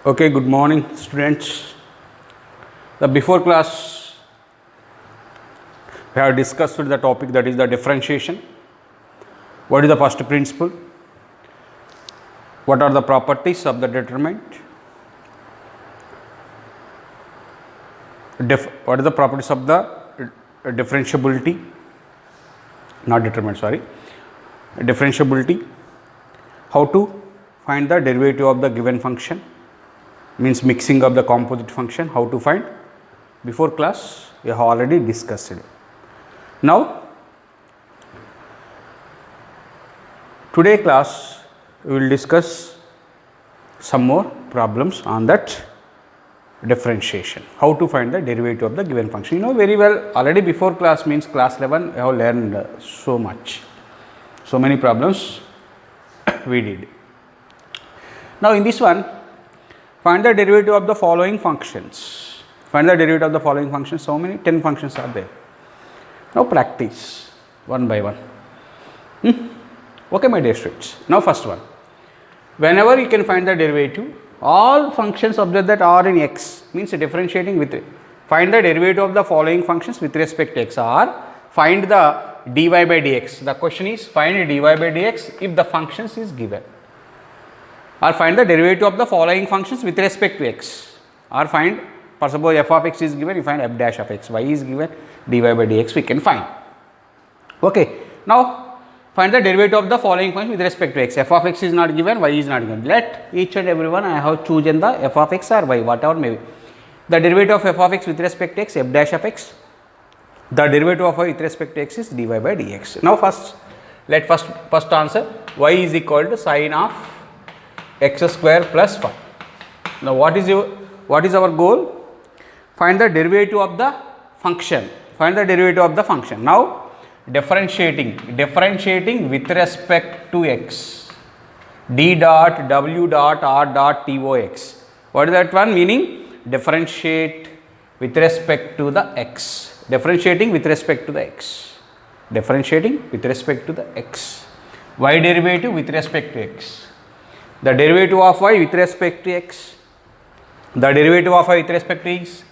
Okay, good morning students. The before class we have discussed the topic, that is the differentiation. What is the first principle? What are the properties of the determinant? What are the properties of the differentiability? Not determinant, sorry. Differentiability. How to find the derivative of the given function? Means mixing of the composite function. How to find? Before class we have already discussed it. Now today class we will discuss some more problems on that differentiation. How to find the derivative of the given function. You know very well already before class, means class 11 we have learned so much, so many problems we did. Now in this one, find the derivative of the following functions. Find the derivative of the following functions. How many? 10 functions are there. Now practice one by one. Okay, my dear students. Now first one. Whenever you can find the derivative, all functions observe that are in x, means differentiating with it. Find the derivative of the following functions with respect to x, or find the dy by dx. The question is find dy by dx if the functions is given. Or find the derivative of the following functions with respect to x, or find, for suppose f of x is given, you find f dash of x, y is given, dy by dx we can find. Okay. Now find the derivative of the following function with respect to x. F of x is not given, y is not given. Let each and every one I have chosen the f of x or y, whatever may be. The derivative of f of x with respect to x, f dash of x. The derivative of y with respect to x is dy by dx. Now let first answer, y is equal to sine of x square plus 5. Now what is our goal? Find the derivative of the function. Find the derivative of the function. Now differentiating with respect to x. D dot w dot r dot t o x. What is that one? Meaning differentiate with respect to the x. Differentiating with respect to the x. Differentiating with respect to the x. Y derivative with respect to x. The derivative of y with respect to x. The derivative of y with respect to x,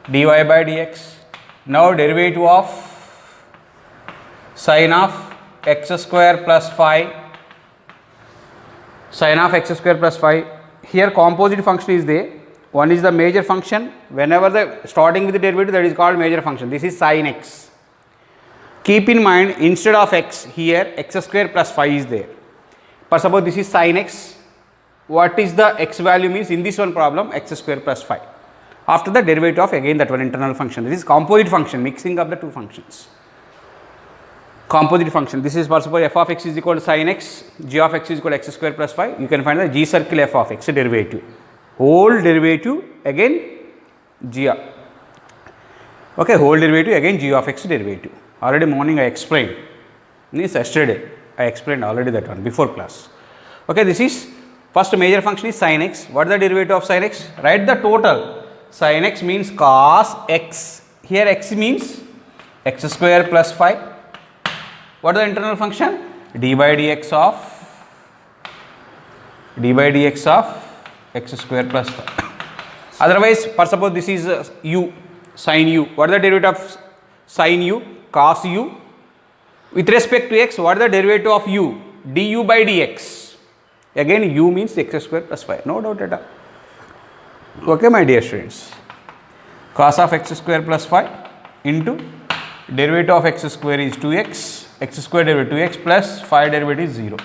dy by dx. Now derivative of sine of x square plus 5. Sine of x square plus 5. Here composite function is there. One is the major function. Whenever the starting with the derivative, that is called major function. This is sine x. Keep in mind, instead of x, here x square plus 5 is there. For suppose this is sine x. What is the x value means in this one problem, x square plus 5. After the derivative of again that one internal function. This is composite function, mixing of the two functions. Composite function. This is, for suppose f of x is equal to sine x, g of x is equal to x square plus 5. You can find the g circle f of x derivative. Whole derivative again g. Okay, whole derivative again g of x derivative. Already morning I explained. This yesterday I explained already that one before class. Okay, this is first major function is sine x. What is the derivative of sine x? Write the total. Sine x means cos x. Here x means x square plus 5. What is the internal function? d by dx of x square plus 5. Otherwise, for suppose this is u, sin u. What is the derivative of sin u? Cos u. With respect to x, what is the derivative of u? du by dx. Again u means x square plus 5, no doubt at all. Okay, my dear students. Cos of x square plus 5 into derivative of x square is 2x, x square derivative 2x plus 5 derivative is 0.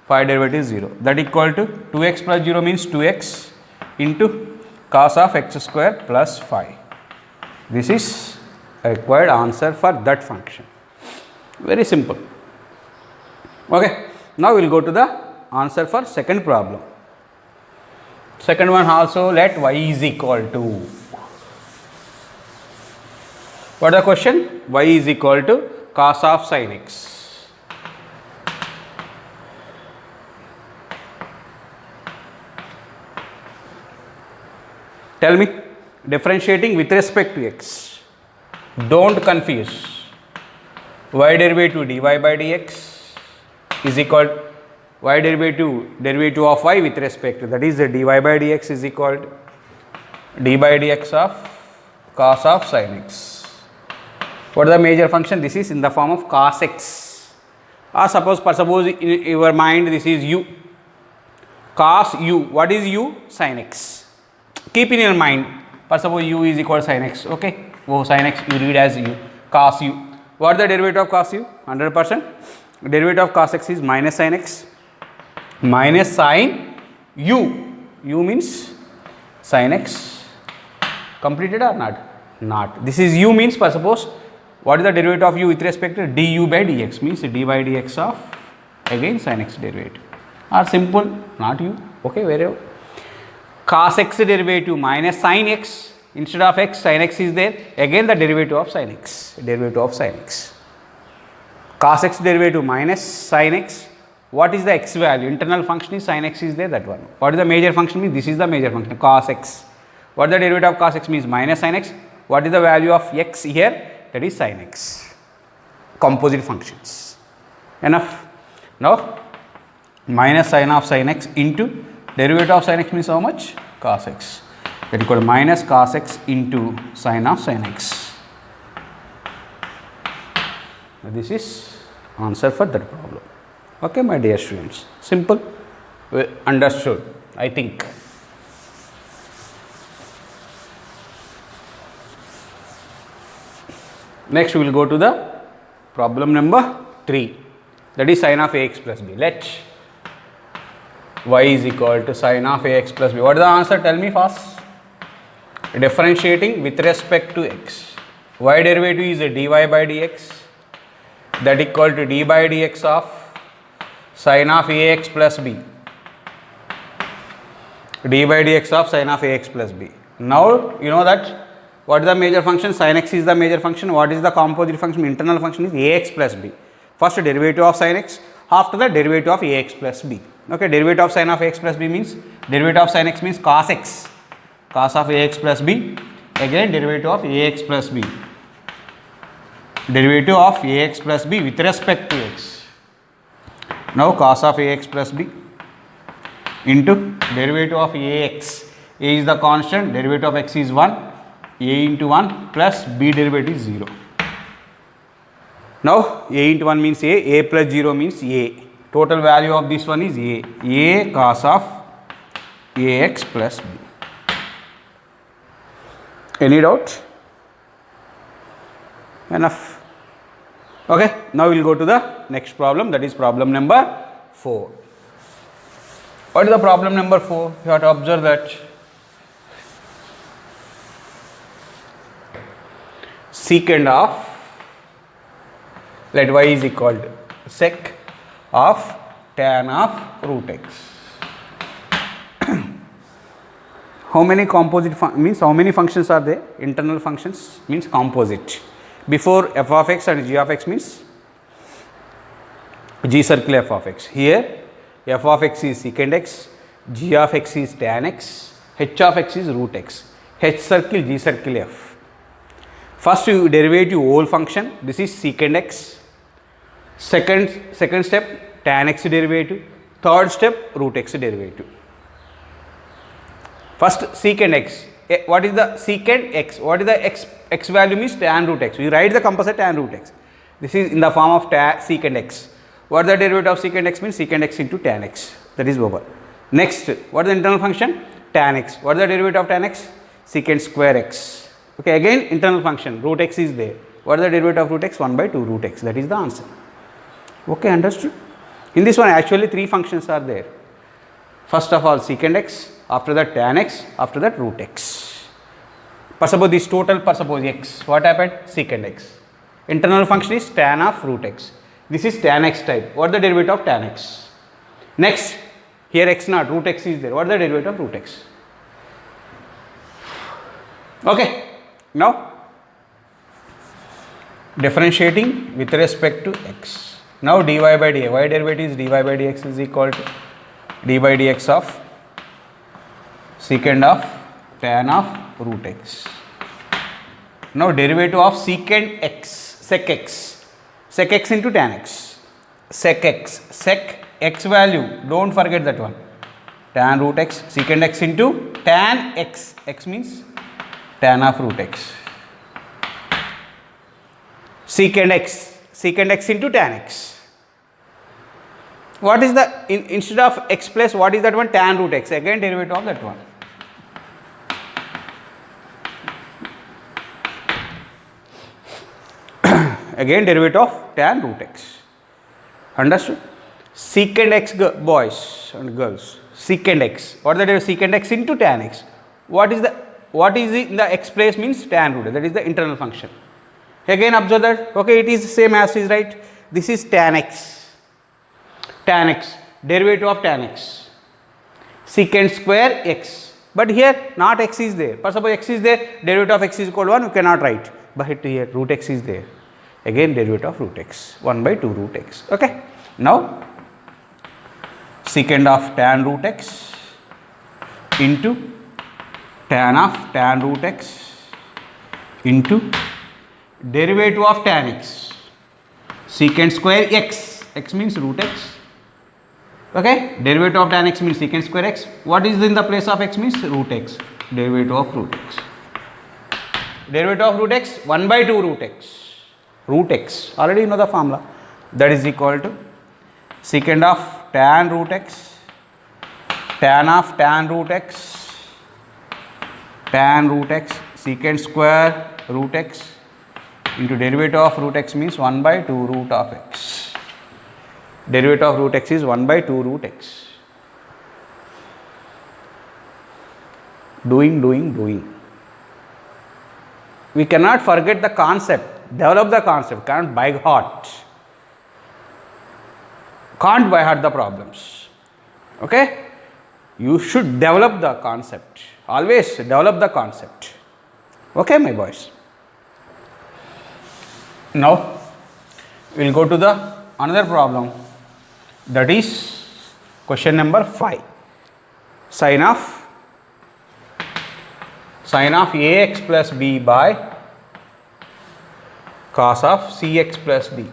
5 derivative is 0. That equal to 2x plus 0 means 2x into cos of x square plus 5. This is a required answer for that function. Very simple. Okay. Now we will go to the answer for second problem. Second one also, let y is equal to. What is the question? Y is equal to cos of sin x. Tell me, differentiating with respect to x. Don't confuse. Y derivative dy by dx is equal y derivative of y with respect to, that is the dy by dx is equal to d by dx of cos of sin x. What is the major function? This is in the form of cos x, or suppose in your mind this is u, cos u. What is u? Sin x. Keep in your mind, suppose u is equal to sin x. Okay, oh, sin x you read as u, cos u. What is the derivative of cos u? 100%. Derivative of cos x is minus sin x minus sin u. U means sin x. Completed or not? Not. This is u means, suppose, what is the derivative of u with respect to du by dx? Means d by dx of again sin x derivative. Or simple, not u. Okay, wherever. Cos x derivative minus sin x, instead of x, sin x is there. Again the derivative of sin x. Derivative of sin x. Cos x derivative minus sin x. What is the x value? Internal function is sin x is there, that one. What is the major function? Means this is the major function, cos x. What is the derivative of cos x? Means minus sin x. What is the value of x here? That is sin x. Composite functions. Enough. Now minus sin of sin x into derivative of sin x means how much? Cos x. That is equal to minus cos x into sin of sin x. This is answer for that problem. Okay, my dear students. Simple. Understood, I think. Next we will go to the problem number 3, that is sin of ax plus b. Let y is equal to sin of ax plus b. What is the answer? Tell me first. Differentiating with respect to x. Y derivative is a dy by dx, that equal to d by dx of sin of ax plus b. D by dx of sin of ax plus b. Now you know that what is the major function? Sin x is the major function. What is the composite function? Internal function is ax plus b. First derivative of sin x, after the derivative of ax plus b. Okay, derivative of sin of ax plus b means derivative of sin x means cos x, cos of ax plus b. Again derivative of ax plus b, derivative of ax plus b with respect to x. Now cos of ax plus b into derivative of ax. A is the constant, derivative of x is 1. A into 1 plus b derivative is 0. Now a into 1 means a plus 0 means a. Total value of this one is a cos of ax plus b. Any doubt? Enough. Okay, now we will go to the next problem, that is problem number 4. What is the problem number 4? You have to observe that secant of, let y is equal to sec of tan of root x. How many composite means how many functions are there? Internal functions means composite. Before f of x and g of x means g circle f of x. Here f of x is secant x, g of x is tan x, h of x is root x. H circle, g circle f. First you derivative whole function, this is secant x. Second step tan x derivative. Third step root x derivative. First secant x. What is the secant x? What is the x value means tan root x. We write the composite tan root x. This is in the form of secant x. What is the derivative of secant x means secant x into tan x. That is over. Next, what is the internal function? Tan x. What is the derivative of tan x? Secant square x. Okay, again internal function root x is there. What is the derivative of root x? 1 by 2 root x. That is the answer. Okay, understood? In this one actually 3 functions are there. First of all secant x, after that tan x, after that root x. Suppose this total, suppose x. What happened? Secant x. Internal function is tan of root x. This is tan x type. What is the derivative of tan x? Next, here x naught, root x is there. What is the derivative of root x? Okay. Now differentiating with respect to x. Now dy by dx, y derivative is dy by dx is equal to d by dx of secant of tan of root x. Now derivative of secant x, sec x into tan x, sec x value, don't forget that one, tan root x, secant x into tan x, x means tan of root x, secant x into tan x. What is the, instead of x plus, what is that one? Tan root x, again derivative of that one. Again derivative of tan root x. Understood? Secant x, boys and girls, secant x, what is the derivative? Secant x into tan x. What is in the x place means tan root, that is the internal function. Again observe that, okay, it is same as is, right? This is tan x, derivative of tan x, secant square x, but here not x is there. For suppose x is there, derivative of x is equal to 1, you cannot write, but here root x is there, again derivative of root x, 1 by 2 root x. Okay. Now secant of tan root x into tan of tan root x into derivative of tan x, secant square x, x means root x. Okay, derivative of tan x means secant square x. What is in the place of x means root x, derivative of root x. Derivative of root x, 1 by 2 root x, already you know the formula, that is equal to secant of tan root x, tan of tan root x, secant square root x into derivative of root x means 1 by 2 root of x. Derivative of root x is 1 by 2 root x. Doing. We cannot forget the concept, develop the concept, can't by heart the problems. Okay, you should develop the concept, always develop the concept. Okay, my boys. Now we will go to the another problem, that is question number 5. Sin of ax plus b by cos of cx plus d.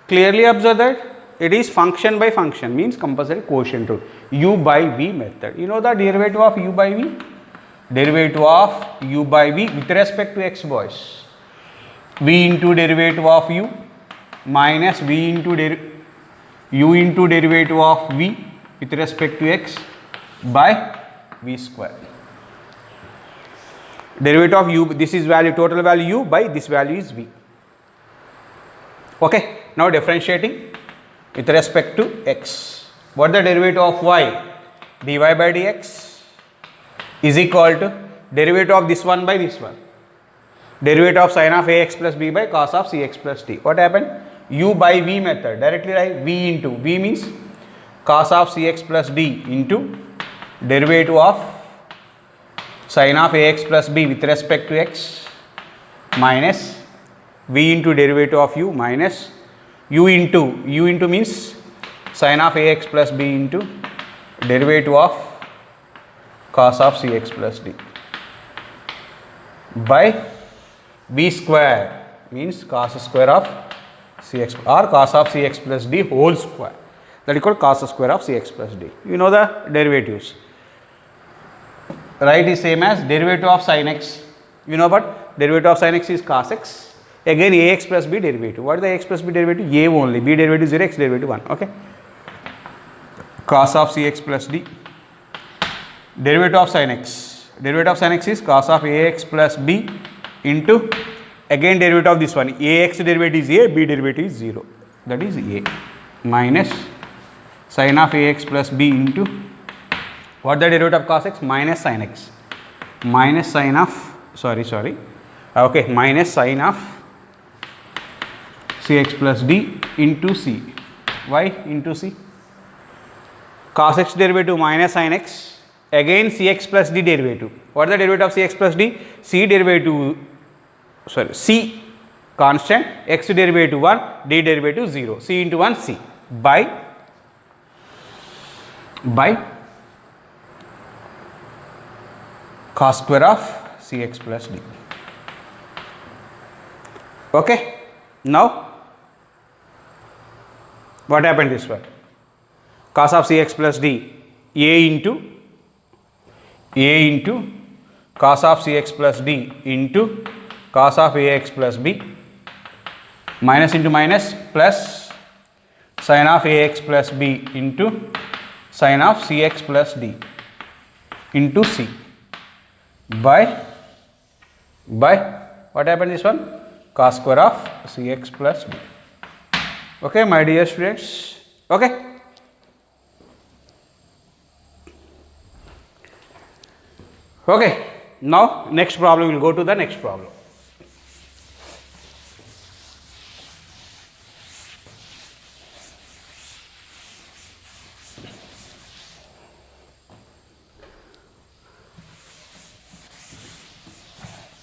Clearly observe that it is function by function, means compulsory quotient rule, u by v method. You know the derivative of u by v? Derivative of u by v with respect to x, boys. V into derivative of u minus v into u into derivative of v with respect to x by v square. Derivative of u, this is value, total value u by this value is v. Okay. Now differentiating with respect to x. What the derivative of y? dy by dx is equal to derivative of this one by this one. Derivative of sin of ax plus b by cos of cx plus d. What happened? U by v method, directly write v into, v means cos of cx plus d into derivative of sin of ax plus b with respect to x minus v into derivative of u minus u into means sin of ax plus b into derivative of cos of cx plus d by v square, means cos square of cx or cos of cx plus d whole square, that is called cos square of cx plus d. You know the derivatives, right, is same as derivative of sin x. You know what derivative of sin x is cos x. Again ax plus b derivative. What is the ax plus b derivative? A only. B derivative 0, x derivative 1. Okay. Cos of cx plus d. Derivative of sin x. Derivative of sin x is cos of ax plus b into, again derivative of this one. Ax derivative is a, b derivative is 0. That is a minus sin of ax plus b into, what the derivative of cos x? Minus sin x. Minus sin of, okay, minus sin of cx plus d into c. Why into c? Cos x derivative minus sin x, again cx plus d derivative. What is the derivative of cx plus d? C derivative, c constant, x derivative 1, d derivative 0, c into 1 c by cos square of cx plus d. Okay. Now What happened this one? Cos of Cx plus d, a into cos of Cx plus d into cos of Ax plus b, minus into minus plus sin of Ax plus b into sin of Cx plus d into c by what happened this one? Cos square of Cx plus b. Okay, my dear students. Okay. Okay, now next problem, we will go to the next problem.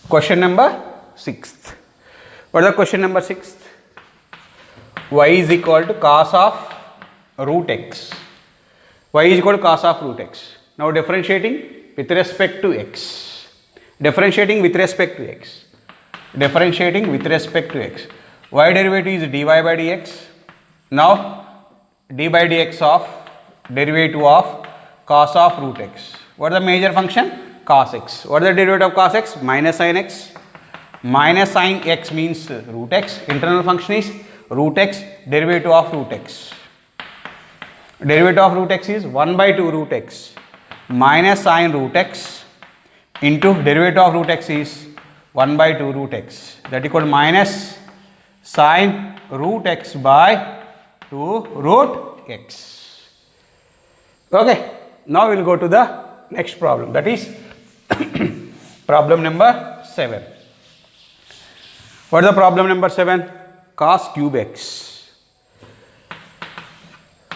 Question number 6th. What is the question number 6th? Y is equal to cos of root x. Y is equal to cos of root x. Now differentiating with respect to x. Differentiating with respect to x. Differentiating with respect to x. Y derivative is dy by dx. Now d by dx of derivative of cos of root x. What is the major function? Cos x. What is the derivative of cos x? Minus sin x. Minus sin x means root x. Internal function is root x, derivative of root x. Derivative of root x is 1 by 2 root x minus sin root x into derivative of root x is 1 by 2 root x, that equal to minus sin root x by 2 root x. Okay, now we will go to the next problem, that is problem number 7. What is the problem number 7? Cos cube x.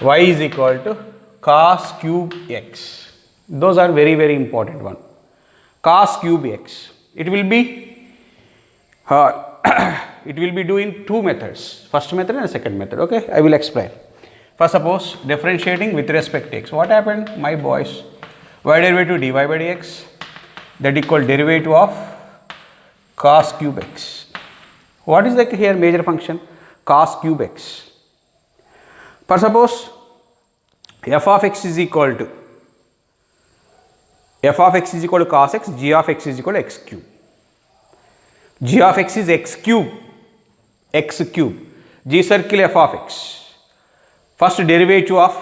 Y is equal to cos cube x. Those are very, very important one. Cos cube x. It will be doing two methods. First method and second method. Okay, I will explain. First, suppose differentiating with respect to x. What happened, my boys? Y derivative dy by dx, that equal derivative of cos cube x. What is the here major function? Cos cube x. First, suppose f of x is equal to cos x, g of x is equal to x cube. G of x is x cube, g circle f of x. First derivative of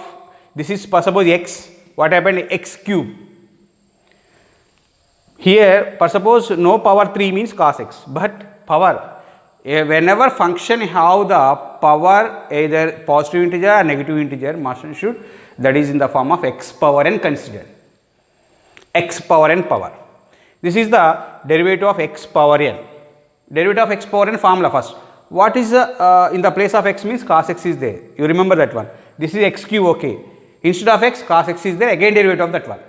this is suppose x, what happened? X cube. Here suppose no power 3 means cos x, but power, whenever function have the power either positive integer or negative integer, must and should, that is in the form of x power n considered. X power n power. This is the derivative of x power n. Derivative of x power n formula first. What is the in the place of x means cos x is there. You remember that one. This is x cube, okay. Instead of x, cos x is there, again derivative of that one.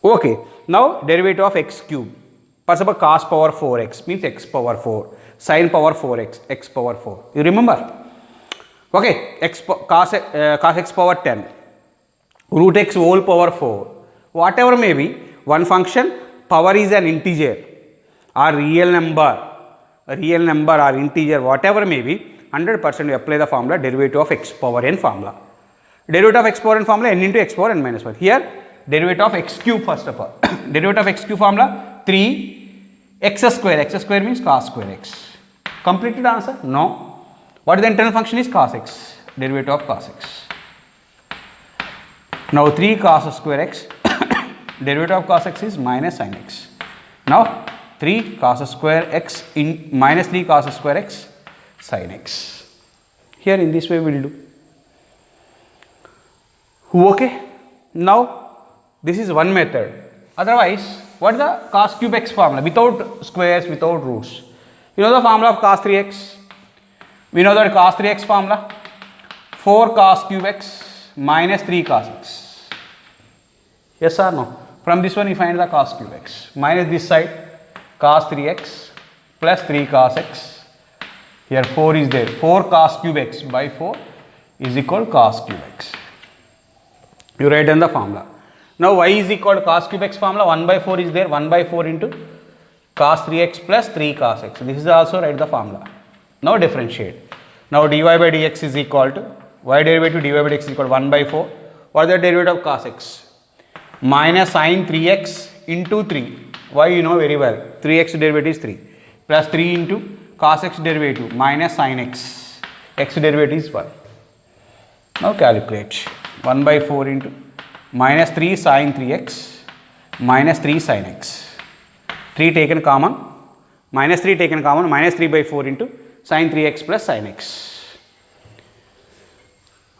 Okay. Now derivative of x cube. First of all, cos power 4x means x power 4. Sin power 4x, x power 4. You remember? Okay. Cos x power 10. Root x whole power 4. Whatever may be, one function, power is an integer or real number or integer, whatever may be, 100% we apply the formula derivative of x power n formula. Derivative of x power n formula, n into x power n minus 1. Here, derivative of x cube first of all. Derivative of x cube formula, 3 x square means cos square x. Completed answer? No. What is the internal function is cos x, derivative of cos x. Now 3 cos square x, derivative of cos x is minus sin x. Now 3 cos square x in minus 3 cos square x sin x. Here in this way we will do. Okay. Now this is one method. Otherwise, what is the cos cube x formula? Without squares, without roots. You know the formula of cos 3x? We know that cos 3x formula, 4 cos cube x minus 3 cos x. Yes or no? From this one you find the cos cube x. Minus this side, cos 3x plus 3 cos x. Here 4 is there. 4 cos cube x by 4 is equal to cos cube x. You write down the formula. Now y is equal to cos cube x formula, 1 by 4 is there. 1 by 4 into cos 3x plus 3 cos x. This is also write the formula. Now differentiate. Now dy by dx is equal to y derivative dy by dx is equal to 1 by 4. What is the derivative of cos x? Minus sin 3x into 3. Y you know very well. 3x derivative is 3. Plus 3 into cos x derivative minus sin x. X derivative is 1. Now calculate. 1 by 4 into minus 3 sin 3x minus 3 sin x. 3 taken common. Minus 3 taken common. Minus 3 by 4 into sin 3x plus sin x.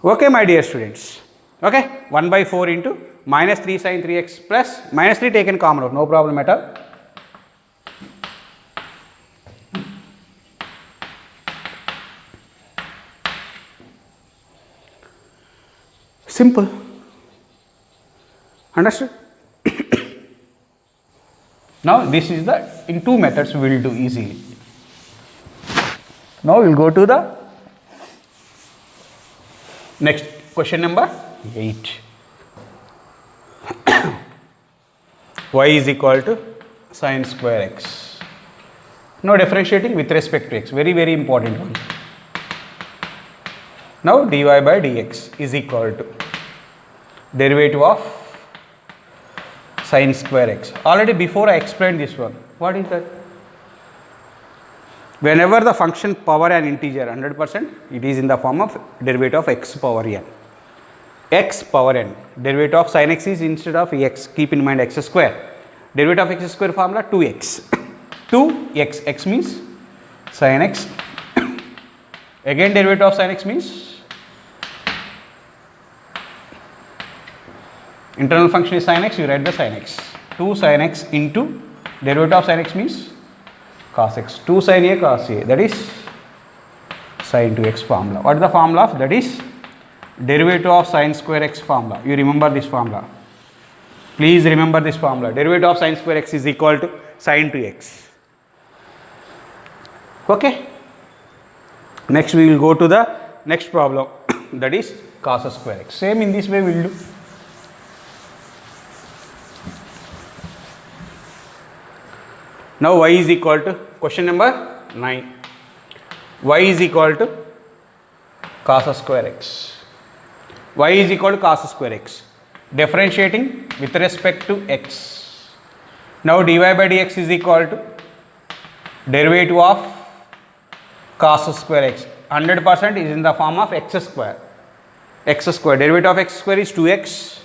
Okay, my dear students. Okay, 1 by 4 into minus 3 sin 3x plus minus 3 taken common out, no problem at all. Simple. Understood? Now this is the, in two methods we will do easily. Now we will go to the next question number 8. Y is equal to sin square x. Now differentiating with respect to x, very very important one. Now dy by dx is equal to derivative of sin square x. Already before I explained this one. What is that? Whenever the function power an integer 100%, it is in the form of derivative of x power n. X power n. Derivative of sin x is instead of x. Keep in mind x square. Derivative of x square formula 2x. 2x. X means sin x. Again derivative of sin x means internal function is sin x. You write the sin x. 2 sin x into derivative of sin x means cos x. 2 sin a cos a, that is sin 2x formula. What is the formula of that? Is derivative of sin square x formula. You remember this formula. Please remember this formula. Derivative of sin square x is equal to sin 2x. Okay. Next we will go to the next problem, that is cos square x. Same in this way we will do. Now y is equal to, question number 9. Y is equal to cos square x. Y is equal to cos square x. Differentiating with respect to x. Now dy by dx is equal to derivative of cos square x. 100% is in the form of x square. X square. Derivative of x square is 2x.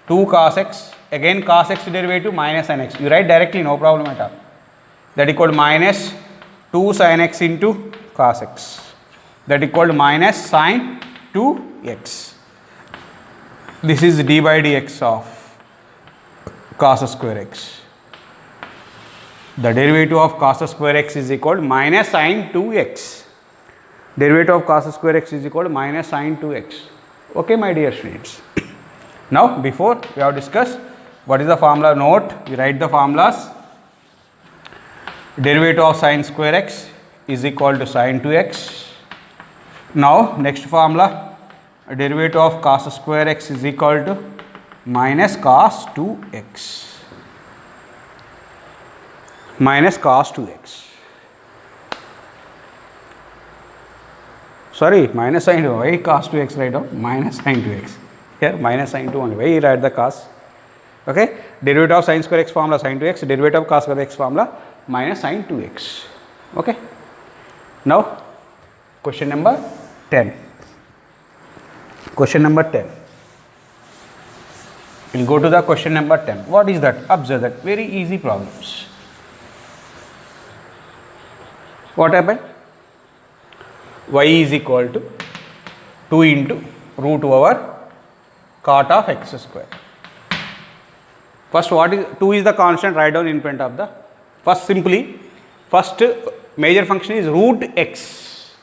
2 cos x. Again cos x derivative minus sin x. You write directly, no problem at all. That equal to minus 2 sin x into cos x. That equal to minus sin 2x. This is d by dx of cos square x. The derivative of cos square x is equal to minus sin 2x. Derivative of cos square x is equal to minus sin 2x. Okay, my dear students. Now, before we have discussed what is the formula, note, we write the formulas. Derivative of sin square x is equal to sin 2x. Now, next formula, derivative of cos square x is equal to minus cos 2x. Minus cos 2x. Sorry, minus sin 2. Why cos 2x write down? Minus sin 2x. Here, minus sin 2 only. Why you write the cos? Okay. Derivative of sin square x formula sin 2x. Derivative of cos square x formula minus sin 2x. Okay. Now, question number 10. Question number 10. We will go to the question number 10. What is that? Observe that. Very easy problems. What happened? Y is equal to 2 into root over cot of x square. First, what is 2 is the constant, write down in front of the first. Simply, first major function is root x.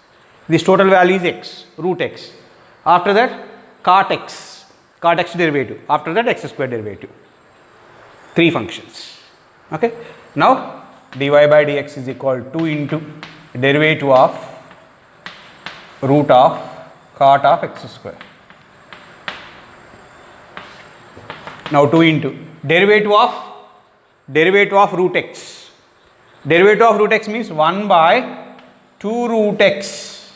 This total value is x, root x. After that, cot x derivative. After that, x square derivative. 3 functions. Okay. Now, dy by dx is equal to 2 into derivative of root of cot of x square. Now 2 into derivative of root x. Derivative of root x means 1 by 2 root x.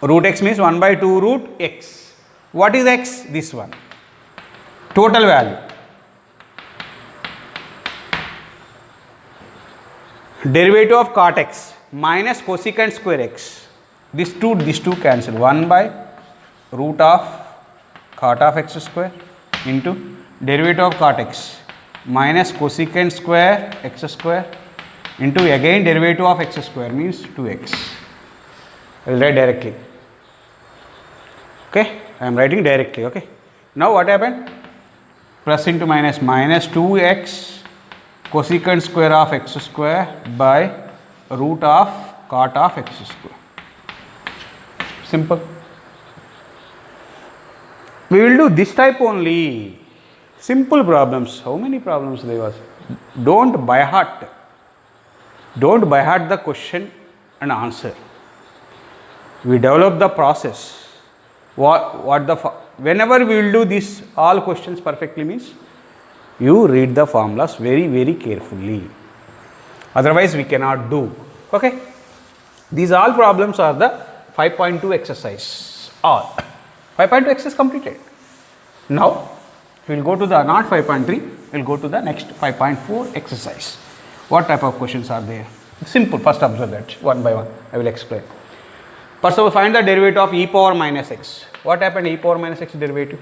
Root x means 1 by 2 root x. What is x? This one. Total value. Derivative of cot x minus cosecant square x. These two cancel. 1 by root of cot of x square into derivative of cot x minus cosecant square x square into again derivative of x square means 2x. I will write directly. Okay, I am writing directly. Okay. Now what happened? Plus into minus, minus 2x cosecant square of x square by root of cot of x square. Simple. We will do this type only. Simple problems. How many problems there was? Don't by heart. Don't by heart the question and answer. We develop the process. Whenever we will do this all questions perfectly means you read the formulas very carefully. Otherwise we cannot do. Okay. These all problems are the 5.2 exercise. All 5.2 exercise completed. Now we will go to the not 5.3. We will go to the next 5.4 exercise. What type of questions are there? Simple. First observe that one by one. I will explain. First of all, find the derivative of e power minus x. What happened e power minus x derivative?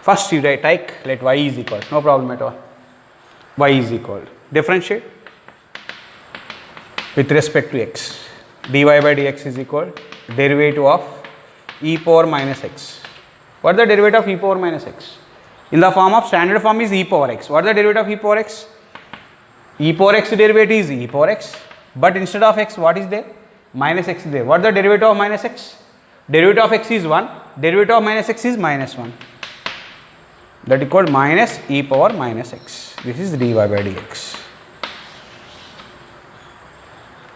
First you write let y is equal. No problem at all. Y is equal. Differentiate with respect to x. dy by dx is equal derivative of e power minus x. What is the derivative of e power minus x? In the form of standard form is e power x. What is the derivative of e power x? E power x derivative is e power x. But instead of x, what is there? Minus x is there. What is the derivative of minus x? Derivative of x is 1. Derivative of minus x is minus 1. That is called minus e power minus x. This is dy by dx.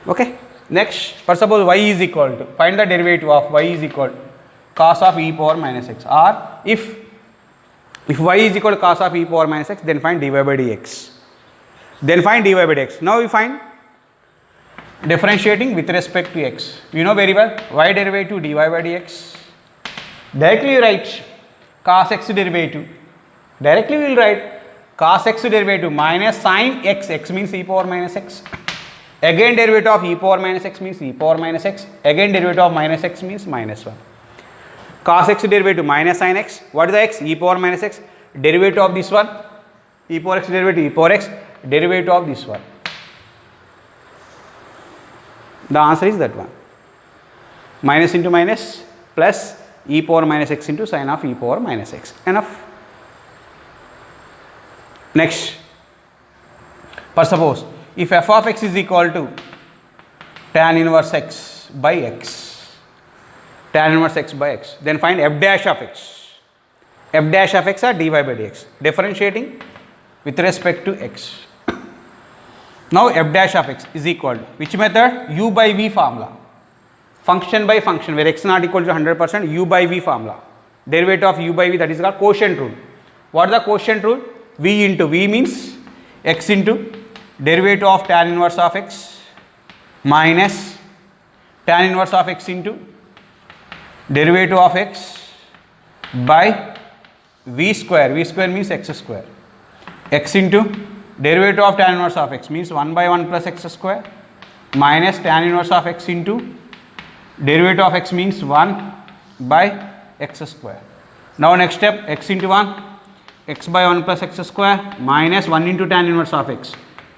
Okay. Next, first suppose y is equal to, find the derivative of y is equal to cos of e power minus x, or if y is equal to cos of e power minus x, then find dy by dx. Then find dy by dx. Now we find differentiating with respect to x. You know very well y derivative dy by dx. Directly you write cos x derivative. Directly we will write cos x derivative minus sin x. X means e power minus x. Again derivative of e power minus x means e power minus x. Again derivative of minus x means minus 1. Cos x derivative minus sin x. What is the x? E power minus x. Derivative of this one. E power x derivative e power x. Derivative of this one. The answer is that one. Minus into minus plus e power minus x into sin of e power minus x. Enough. Next. First suppose if f of x is equal to tan inverse x by x. Tan inverse x by x. Then find f dash of x. F dash of x are dy by dx. Differentiating with respect to x. Now f dash of x is equal to which method? U by v formula. Function by function where x not equal to 100%, u by v formula. Derivative of u by v, that is called quotient rule. What is the quotient rule? V into v means x into derivative of tan inverse of x minus tan inverse of x into derivative of x by v square. V square means x square. X into derivative of tan inverse of x means 1 by 1 plus x square minus tan inverse of x into derivative of x means 1 by x square. Now next step, x into 1, x by 1 plus x square minus 1 into tan inverse of x.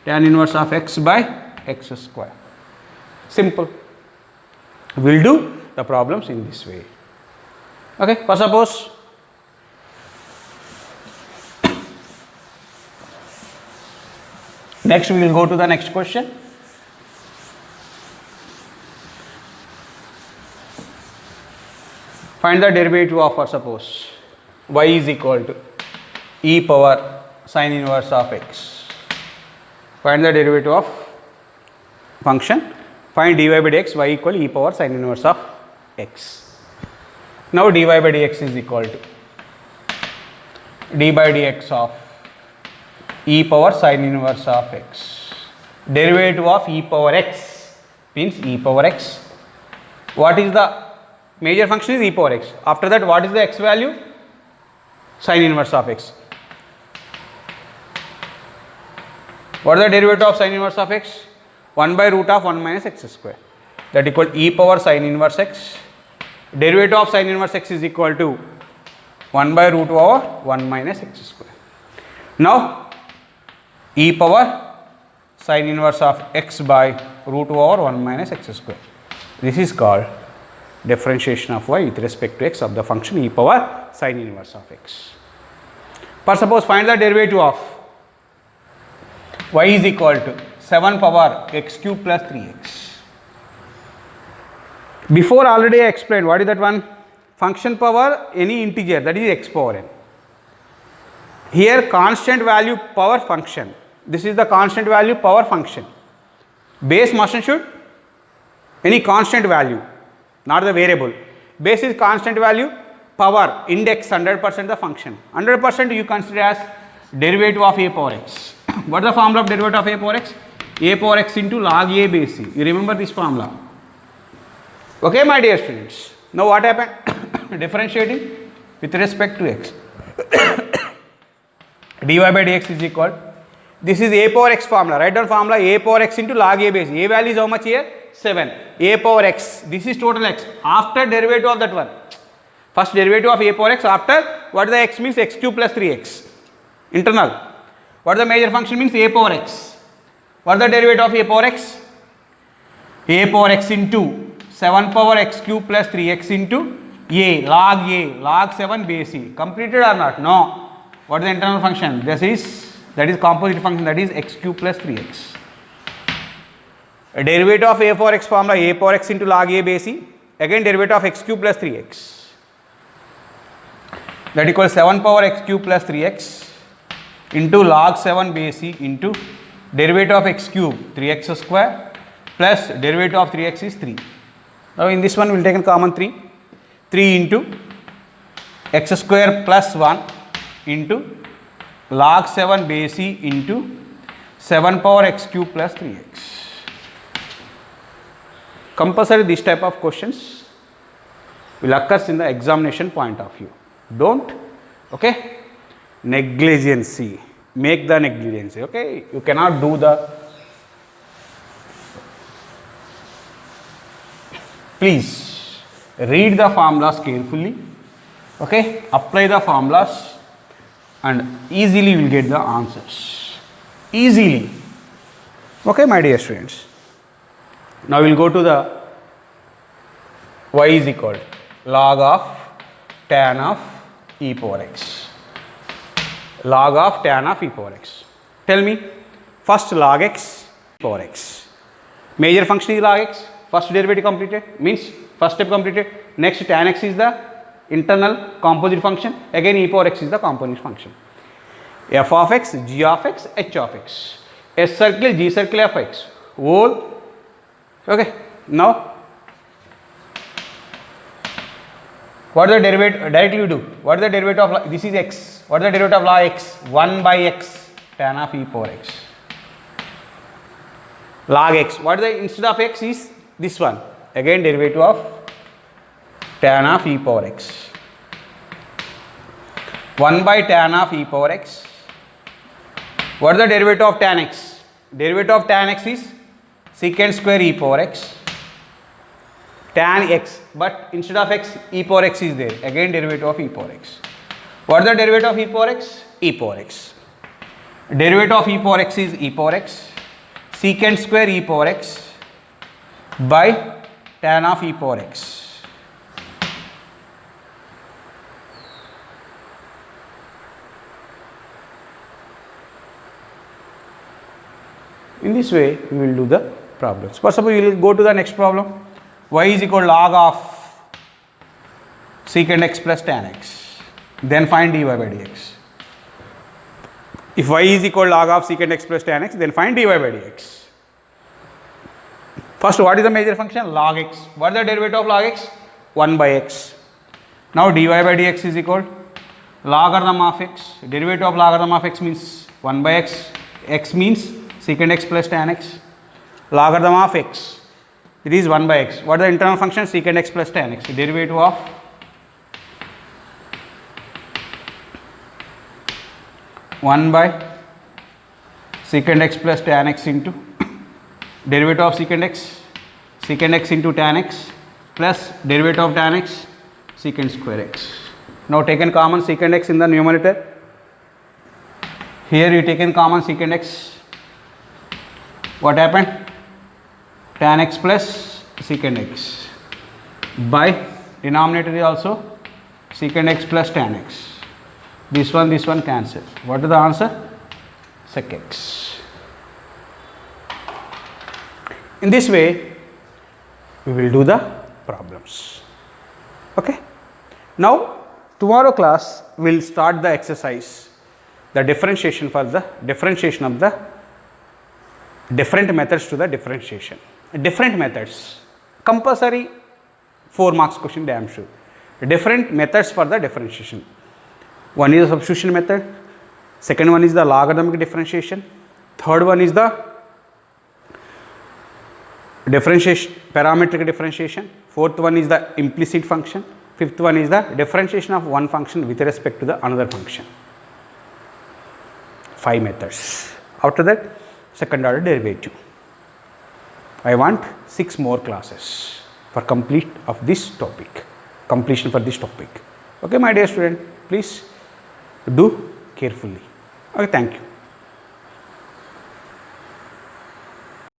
Tan inverse of x by x square. Simple. We will do the problems in this way. Okay, for suppose next we will go to the next question. Find the derivative of, for suppose y is equal to e power sin inverse of x. Find the derivative of function. Find dy by dx y equal e power sin inverse of x. Now dy by dx is equal to d by dx of e power sin inverse of x. Derivative of e power x means e power x What is the major function is e power x. After that, what is the x value? Sin inverse of x. What is the derivative of sin inverse of x? 1 by root of 1 minus x square. That equal e power sin inverse x. Derivative of sin inverse x is equal to 1 by root over 1 minus x square. Now, e power sin inverse of x by root over 1 minus x square. This is called differentiation of y with respect to x of the function e power sin inverse of x. For suppose find the derivative of y is equal to 7 power x cube plus 3x. Before already I explained what is that one? Function power any integer, that is x power n. Here constant value power function. This is the constant value power function. Base motion should any constant value, not the variable. Base is constant value, power index 100% the function. 100% you consider as derivative of a power x. What is the formula of derivative of a power x? A power x into log a base c. You remember this formula? Okay, my dear students. Now what happened? Differentiating with respect to x. dy by dx is equal. This is a power x formula. Write down formula a power x into log a base. A value is how much here? 7. A power x. This is total x. After derivative of that one. First derivative of a power x. After what the x means? X cube plus 3x. Internal. What the major function means? A power x. What the derivative of a power x? A power x into 7 power x cube plus 3x into a log 7 base c. Completed or not? No. What is the internal function? That is composite function, that is x cube plus 3x. A derivative of a power x formula a power x into log a base c. Again derivative of x cube plus 3x. That equals 7 power x cube plus 3x into log 7 base c into derivative of x cube 3x square plus derivative of 3x is 3. Now in this one we will take a common 3. 3 into x square plus 1 into log 7 base c into 7 power x cube plus 3x. Compulsory this type of questions will occur in the examination point of view. Don't, okay, negligency, make the negligency, okay, you cannot do the, please read the formulas carefully, okay, apply the formulas and easily you will get the answers, easily, okay my dear students. Now we will go to the y is equal to log of tan of e power x, log of tan of e power x. Tell me, first log x power x, major function is log x, first derivative completed, means first step completed. Next tan x is the internal composite function, again e power x is the component function. F of x, g of x, h of x, s circle, g circle, f x, whole, okay. Now what is the derivative? Directly you do. What is the derivative of, this is x, what is the derivative of log x? 1 by x tan of e power x. Log x, what is the, instead of x is this one, again derivative of tan of e power x. 1 by tan of e power x. What is the derivative of tan x? Derivative of tan x is secant square e power x. Tan x, but instead of x, e power x is there, again derivative of e power x. What is the derivative of e power x? E power x. Derivative of e power x is e power x, secant square e power x by tan of e power x. In this way, we will do the problems. First of all, we will go to the next problem. Y is equal to log of secant x plus tan x. Then find dy by dx. If y is equal to log of secant x plus tan x, then find dy by dx. First, what is the major function? Log x. What is the derivative of log x? 1 by x. Now dy by dx is equal to logarithm of x. Derivative of logarithm of x means 1 by x. X means secant x plus tan x. Logarithm of x. It is 1 by x. What is the internal function? Secant x plus tan x. Derivative of 1 by secant x plus tan x into derivative of secant x into tan x plus derivative of tan x secant square x. Now taken common secant x in the numerator. Here you taken common secant x. What happened? Tan x plus secant x by denominator is also secant x plus tan x. This one cancel. What is the answer? Sec x. In this way, we will do the problems. Okay. Now, tomorrow class we will start the exercise, the differentiation for the differentiation of the different methods to the differentiation. Different methods, compulsory 4 marks question, damn sure. Different methods for the differentiation. One is the substitution method, second one is the logarithmic differentiation, third one is the differentiation, parametric differentiation, fourth one is the implicit function, fifth one is the differentiation of one function with respect to the another function. 5 methods. After that, second order derivative. I want 6 more classes for completion for this topic. Okay, my dear student, please do carefully. Okay, thank you.